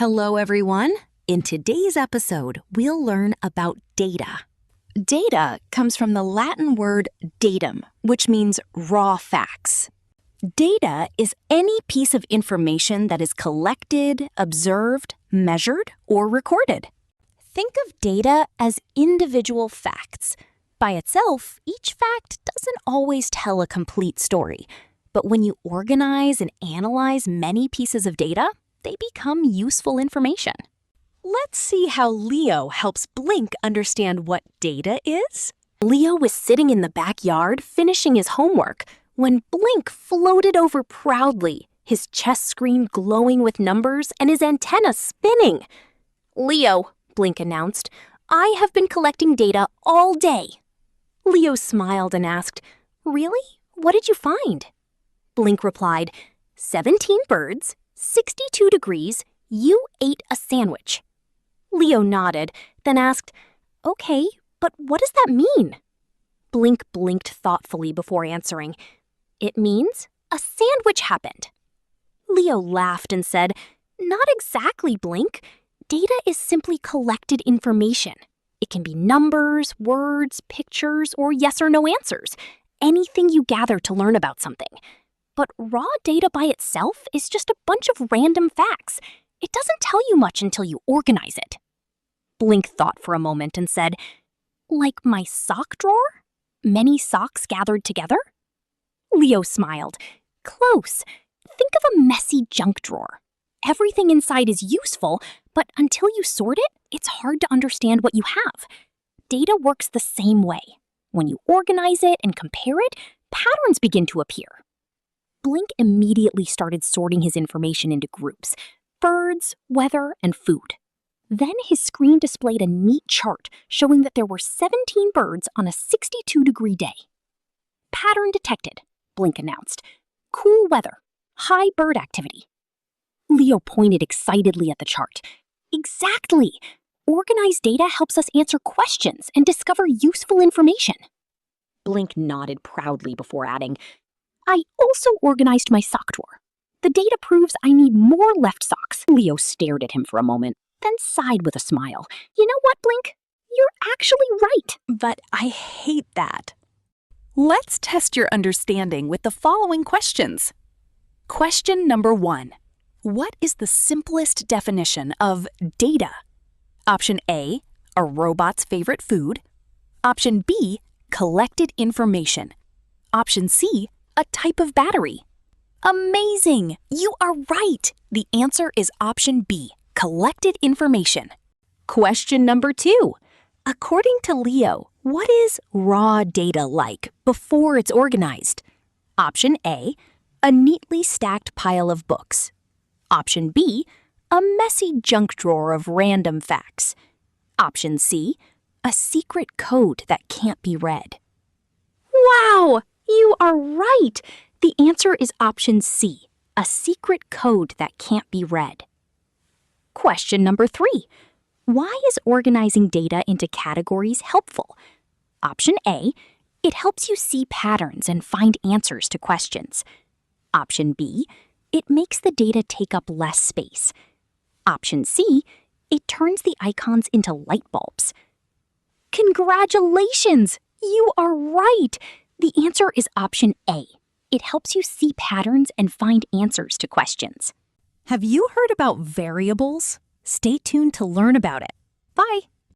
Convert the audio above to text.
Hello, everyone. In today's episode, we'll learn about data. Data comes from the Latin word datum, which means raw facts. Data is any piece of information that is collected, observed, measured, or recorded. Think of data as individual facts. By itself, each fact doesn't always tell a complete story. But when you organize and analyze many pieces of data, they become useful information. Let's see how Leo helps Blink understand what data is. Leo was sitting in the backyard finishing his homework when Blink floated over proudly, his chest screen glowing with numbers and his antenna spinning. "Leo," Blink announced, "I have been collecting data all day." Leo smiled and asked, "Really? What did you find?" Blink replied, 17 birds, 62 degrees, you ate a sandwich." Leo nodded, then asked, "Okay, but what does that mean?" Blink blinked thoughtfully before answering, "It means a sandwich happened." Leo laughed and said, "Not exactly, Blink. Data is simply collected information. It can be numbers, words, pictures, or yes or no answers. Anything you gather to learn about something. But raw data by itself is just a bunch of random facts. It doesn't tell you much until you organize it." Blink thought for a moment and said, "Like my sock drawer? Many socks gathered together?" Leo smiled. "Close. Think of a messy junk drawer. Everything inside is useful, but until you sort it, it's hard to understand what you have. Data works the same way. When you organize it and compare it, patterns begin to appear." Blink immediately started sorting his information into groups: birds, weather, and food. Then his screen displayed a neat chart showing that there were 17 birds on a 62-degree day. "Pattern detected," Blink announced. "Cool weather, high bird activity." Leo pointed excitedly at the chart. "Exactly! Organized data helps us answer questions and discover useful information." Blink nodded proudly before adding, "I also organized my sock drawer. The data proves I need more left socks." Leo stared at him for a moment, then sighed with a smile. "You know what, Blink? You're actually right." But I hate that. Let's test your understanding with the following questions. Question number 1. What is the simplest definition of data? Option A, a robot's favorite food. Option B, collected information. Option C, a type of battery. Amazing! You are right! The answer is option B, collected information. Question number 2. According to Leo, what is raw data like before it's organized? Option A, a neatly stacked pile of books. Option B, a messy junk drawer of random facts. Option C, a secret code that can't be read. Wow! You are right! The answer is option C, a secret code that can't be read. Question number 3. Why is organizing data into categories helpful? Option A, it helps you see patterns and find answers to questions. Option B, it makes the data take up less space. Option C, it turns the icons into light bulbs. Congratulations! You are right! The answer is option A. It helps you see patterns and find answers to questions. Have you heard about variables? Stay tuned to learn about it. Bye!